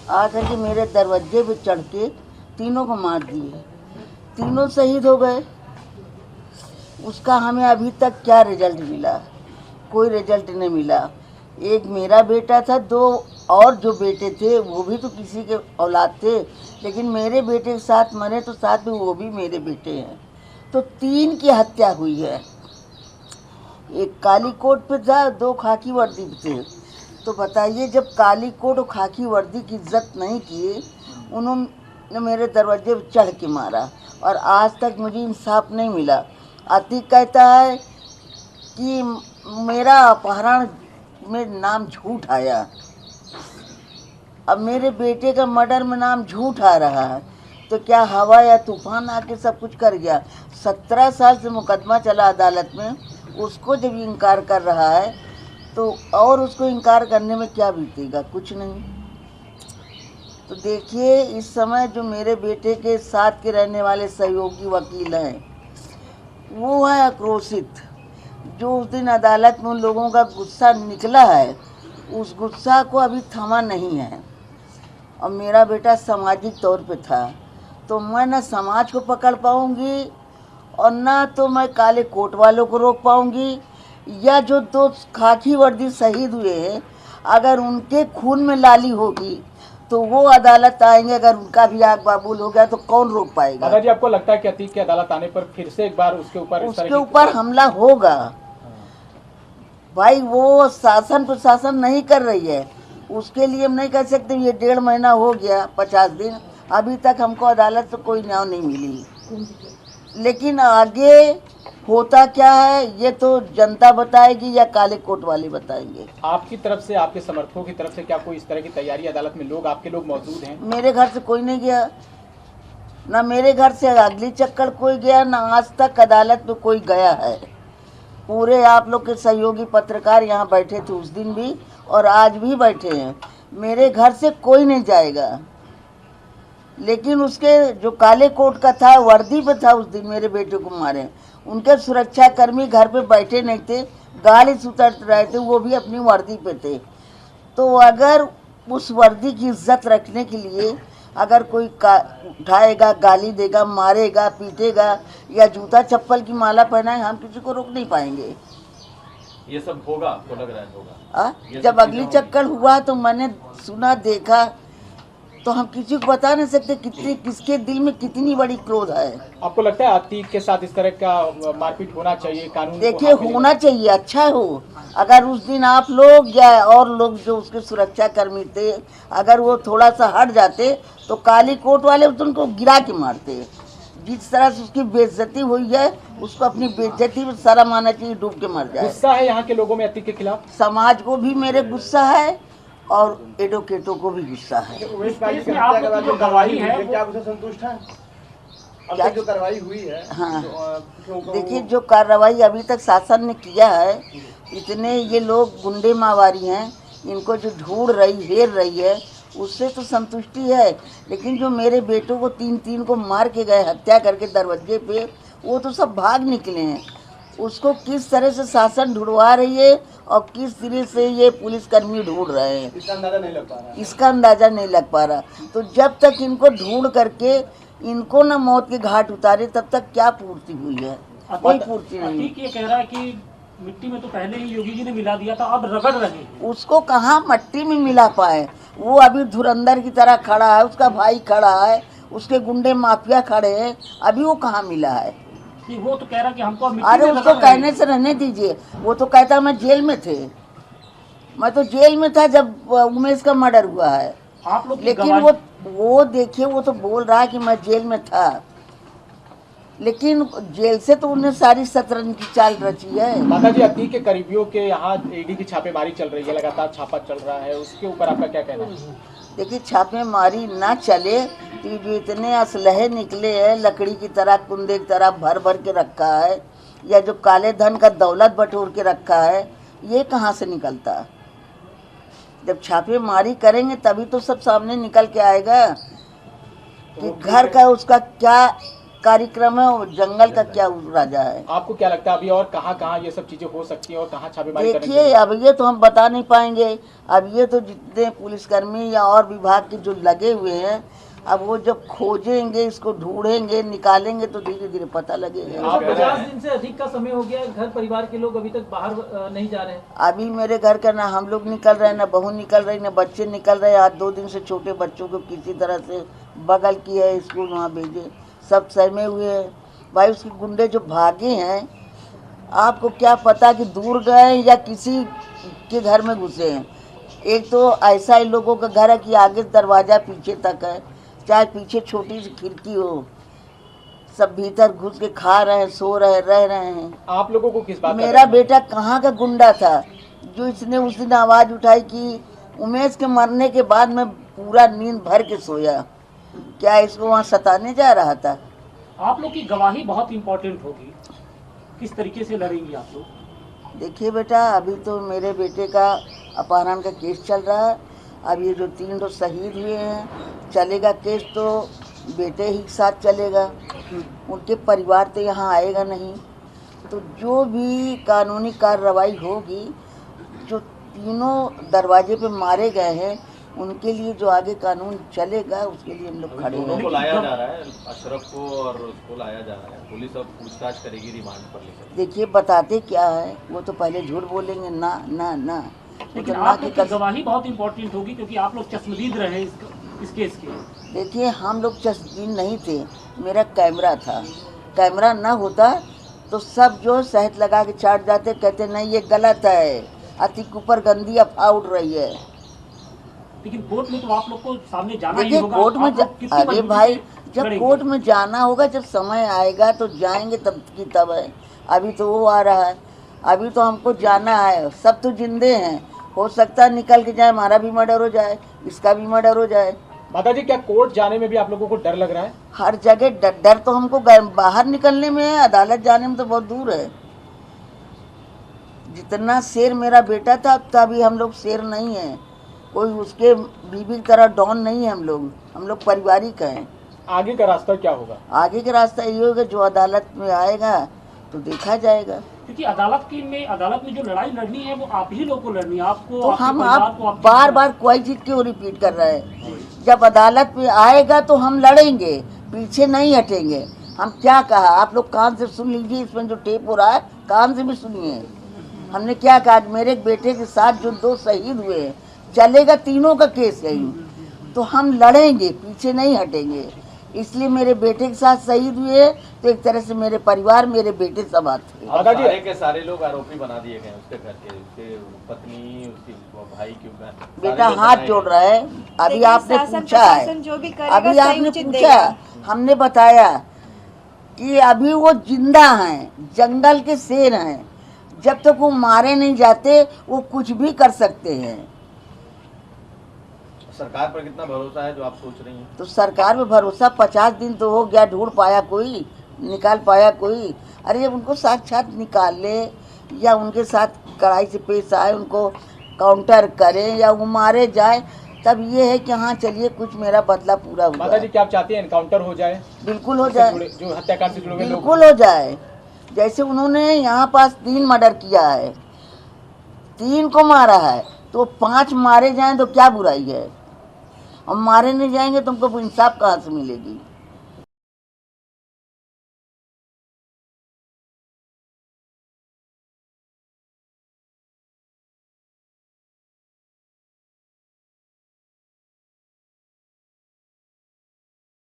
आकर के मेरे दरवाजे पे चढ़ के तीनों को मार दिए, तीनों शहीद हो गए। उसका हमें अभी तक क्या रिजल्ट मिला? कोई रिजल्ट नहीं मिला। एक मेरा बेटा था, दो और जो बेटे थे वो भी तो किसी के औलाद थे, लेकिन मेरे बेटे के साथ मरे तो साथ में वो भी मेरे बेटे हैं। तो 3 की हत्या हुई है। एक काली कोट पे था, 2 खाकी वर्दी पे थे। तो बताइए, जब काली कोट और खाकी वर्दी की इज्जत नहीं की, उन्होंने मेरे दरवाजे पे चढ़ के मारा और आज तक मुझे इंसाफ नहीं मिला। अतीक कहता है कि मेरा अपहरण में नाम झूठ आया, अब मेरे बेटे का मर्डर में नाम झूठ आ रहा है, तो क्या हवा या तूफान आके सब कुछ कर गया? 17 साल से मुकदमा चला अदालत में, उसको जब इनकार कर रहा है तो और उसको इनकार करने में क्या बीतेगा? कुछ नहीं। तो देखिए, इस समय जो मेरे बेटे के साथ के रहने वाले सहयोगी वकील हैं, वो है आक्रोशित। जो उस दिन अदालत में उन लोगों का गुस्सा निकला है, उस गुस्सा को अभी थमा नहीं है। और मेरा बेटा सामाजिक तौर पे था, तो मैं ना समाज को पकड़ पाऊंगी और ना तो मैं काले कोट वालों को रोक पाऊंगी, या जो 2 खाकी वर्दी शहीद हुए हैं, अगर उनके खून में लाली होगी तो वो अदालत आएंगे। अगर उनका भी आग बाबूल हो गया तो कौन रोक पाएगा? दादाजी, आपको लगता है कि अतीक के अदालत आने पर फिर से एक बार उसके ऊपर हमला होगा? भाई, वो शासन प्रशासन नहीं कर रही है, उसके लिए हम नहीं कह सकते। ये 1.5 महीना हो गया, 50 दिन, अभी तक हमको अदालत से कोई न्याय नहीं मिली। लेकिन आगे होता क्या है ये तो जनता बताएगी या काले कोट वाले बताएंगे। आपकी तरफ से, आपके समर्थकों की तरफ से क्या कोई इस तरह की तैयारी अदालत में आपके लोग मौजूद हैं? मेरे घर से कोई नहीं गया, ना मेरे घर से अगली चक्कर कोई गया, ना आज तक अदालत में कोई गया है। पूरे आप लोग के सहयोगी पत्रकार यहाँ बैठे थे उस दिन भी और आज भी बैठे हैं। मेरे घर से कोई नहीं जाएगा, लेकिन उसके जो काले कोट का था, वर्दी पे था, उस दिन मेरे बेटे को मारे, उनके सुरक्षा कर्मी घर पे बैठे नहीं थे, गाड़ी से उतर रहे थे, वो भी अपनी वर्दी पे थे। तो अगर उस वर्दी की इज्जत रखने के लिए अगर कोई उठाएगा, गाली देगा, मारेगा, पीटेगा या जूता चप्पल की माला पहनाए, हम किसी को रोक नहीं पाएंगे। ये सब होगा, आपको लग रहा है होगा? जब अगली चक्कर हुआ तो मैंने सुना, देखा, तो हम किसी को बता नहीं सकते किसके दिल में कितनी बड़ी क्रोध है। आपको लगता है अतीक के साथ इस तरह का मारपीट होना चाहिए? कानून देखिए, होना चाहिए, अच्छा हो। अगर उस दिन आप लोग या और लोग जो उसके सुरक्षा कर्मी थे, अगर वो थोड़ा सा हट जाते तो काली कोट वाले उनको गिरा के मारते। जिस तरह से उसकी बेइज्जती हुई है, उसको अपनी बेइज्जती में शर्म आना चाहिए, डूब के मर जाए। गुस्सा है यहाँ के लोगों में अतीक के खिलाफ? समाज को भी मेरे गुस्सा है और एडवोकेटों को भी गुस्सा है। जो गवाही है क्या उसे संतुष्ट है? अब तक जो कार्रवाई हुई है, हाँ, देखिए, जो कार्रवाई अभी तक शासन ने किया है, इतने ये लोग गुंडे मावारी हैं, इनको जो ढूंढ रही, हेर रही है, उससे तो संतुष्टि है। लेकिन जो मेरे बेटों को 3 को मार के गए, हत्या करके दरवाजे पे, वो तो सब भाग निकले हैं। उसको किस तरह से शासन ढूंढवा रही है और किस तरह से ये पुलिसकर्मी ढूंढ रहे हैं, इसका अंदाजा नहीं लग पा रहा। इसका अंदाज़ा नहीं लग पा रहा। तो जब तक इनको ढूंढ करके इनको न मौत के घाट उतारे, तब तक क्या पूर्ति हुई है? कोई पूर्ति नहीं। ये कह रहा है कि मिट्टी में तो पहले ही योगी जी ने मिला दिया था, अब रगड़ रहे। उसको कहाँ मिट्टी में मिला पाए? वो अभी धुरंधर की तरह खड़ा है, उसका भाई खड़ा है, उसके गुंडे माफिया खड़े हैं, अभी वो कहाँ मिला है? वो तो कह रहा कि हमको अरे उसको कहने से रहने दीजिए। वो तो कहता मैं जेल में थे, मैं तो जेल में था जब उमेश का मर्डर हुआ है। आप लोग लेकिन वो देखिए, वो तो बोल रहा है कि मैं जेल में था, लेकिन जेल से तो उन्हें सारी शतरंज की चाल रची है। दादाजी, अतीक के करीबियों के यहाँ ईडी की छापेमारी चल रही है, लगातार छापा चल रहा है, उसके ऊपर आपका क्या कहना है? देखिए, छापेमारी ना चले तो जो इतने असलहे निकले हैं, लकड़ी की तरह, कुंदे की तरह भर भर के रखा है, या जो काले धन का दौलत बटोर के रखा है, ये कहाँ से निकलता? जब छापेमारी करेंगे तभी तो सब सामने निकल के आएगा कि घर का उसका क्या कार्यक्रम है, वो जंगल का क्या राजा है। आपको क्या लगता है अभी और कहाँ ये सब चीजें हो सकती हैं और कहाँ छापेमारी करनी देखिए, अब ये तो हम बता नहीं पाएंगे। अब ये तो जितने पुलिसकर्मी या और विभाग के जो लगे हुए हैं, अब वो जब खोजेंगे, इसको ढूंढेंगे, निकालेंगे तो धीरे धीरे पता लगेगा। आप 50 दिन से अधिक का समय हो गया, घर परिवार के लोग अभी तक बाहर नहीं जा रहे हैं। अभी मेरे घर का ना हम लोग निकल रहे हैं, ना बहू निकल रही, ना बच्चे निकल रहे। आज 2 दिन से छोटे बच्चों को किसी तरह से बगल की है, स्कूल वहाँ भेजे, सब सहमे हुए हैं। भाई उसके गुंडे जो भागे हैं, आपको क्या पता कि दूर गए या किसी के घर में घुसे हैं। एक तो ऐसा ही लोगों का घर है कि आगे दरवाज़ा पीछे तक है, चाहे पीछे छोटी सी खिड़की हो, सब भीतर घुस के खा रहे हैं, सो रहे, रह रहे हैं। आप लोगों को किस बात का मेरा डर? बेटा कहाँ का गुंडा था जो इसने उस दिन आवाज़ उठाई कि उमेश के मरने के बाद मैं पूरा नींद भर के सोया। क्या इसको वहाँ सताने जा रहा था? आप लोग की गवाही बहुत इम्पोर्टेंट होगी, किस तरीके से लड़ेंगे आप लोग? देखिए बेटा, अभी तो मेरे बेटे का अपहरण का केस चल रहा है। अब ये जो 3 लोग शहीद हुए हैं, चलेगा केस तो बेटे ही साथ चलेगा, उनके परिवार तो यहाँ आएगा नहीं। तो जो भी कानूनी कार्रवाई होगी, जो तीनों दरवाजे पे मारे गए हैं, उनके लिए जो आगे कानून चलेगा उसके लिए हम लोग खड़े दोनों को हैं। लाया जा रहा है, अशरफ को और उसको लाया जा रहा है। पुलिस अब पूछताछ करेगी रिमांड पर लेकर। देखिए, बताते क्या है, वो तो पहले झूठ बोलेंगे, ना ना ना। वो लेकिन तो ना आप की लोग की कसम। गवाही बहुत इम्पोर्टेंट होगी क्योंकि आप लोग चश्मदीद रहे इस केस के। देखिए, हम लोग चश्मदीद नहीं थे, मेरा कैमरा था। कैमरा ना होता तो सब जो शहद लगा के चाट जाते, कहते नहीं ये गलत है, अतिक ऊपर गंदी अफवाह उड़ रही है। लेकिन कोर्ट में तो आप लोग को सामने जाना ही देखिए, होगा। कोर्ट में आप लोग कितनी अरे मजबूती भाई, से जब लड़ेंगे? कोर्ट में जाना होगा, जब समय आएगा तो जाएंगे, तब की तब है। अभी तो वो आ रहा है, अभी तो हमको जाना है। सब तो जिंदे हैं, हो सकता है निकल के जाए, हमारा भी मर्डर हो जाए, इसका भी मर्डर हो जाए। माता जी, क्या कोर्ट जाने में भी आप लोगों को डर लग रहा है? हर जगह डर तो हमको बाहर निकलने में है, अदालत जाने में तो बहुत दूर है। जितना शेर मेरा बेटा था, उतना भी हम लोग शेर नहीं है। कोई उसके बीबी की तरह डॉन नहीं है। हम लोग पारिवारिक हैं। आगे का रास्ता क्या होगा? आगे का रास्ता ये होगा, जो अदालत में आएगा तो देखा जाएगा। क्योंकि अदालत में जो लड़ाई लड़नी है वो आप ही लोग को लड़नी है। आपको तो आपके हम परिवार को, आप आपके बार बार कोई चीज क्यों रिपीट कर रहे हैं? जब अदालत में आएगा तो हम लड़ेंगे, पीछे नहीं हटेंगे। हम क्या कहा, आप लोग कान से सुन लीजिए, इसमें जो टेप हो रहा है कान से भी सुनिए। हमने क्या कहा, मेरे बेटे के साथ जो 2 शहीद हुए हैं, चलेगा तीनों का केस यही, तो हम लड़ेंगे, पीछे नहीं हटेंगे। इसलिए मेरे बेटे के साथ शहीद हुए तो एक तरह से मेरे परिवार, मेरे बेटे सब आते हैं। अब सारे के सारे लोग आरोपी बना दिए गए उसके घर के, उसके पत्नी, उसके भाई के ऊपर। बेटा हाथ जोड़ रहा है। अभी लेकिन आपने शासन पूछा है, प्रशासन जो भी करेगा अभी सही आपने उचित पूछा, देगा। हमने बताया कि अभी वो जिंदा हैं, जंगल के शेर हैं। जब तक वो मारे नहीं जाते, वो कुछ भी कर सकते हैं। सरकार पर कितना भरोसा है जो आप सोच रही हैं? तो सरकार में भरोसा 50 दिन तो हो गया, ढूंढ पाया कोई, निकाल पाया कोई? अरे जब उनको साक्षात निकाल ले या उनके साथ कड़ाई से पेश आए, उनको काउंटर करें या वो मारे जाए, तब ये है कि हाँ चलिए कुछ मेरा बदला पूरा हुआ। माता जी, क्या आप चाहते हैं एनकाउंटर हो जाए? बिल्कुल हो जाए, जो हत्याकांड से जुड़े हुए लोग, बिल्कुल हो जाए। जैसे उन्होंने यहाँ पास 3 मर्डर किया है, 3 को मारा है, तो 5 मारे जाएं तो क्या बुराई है? और मारे नहीं जाएंगे तो हमको इंसाफ कहाँ से मिलेगी?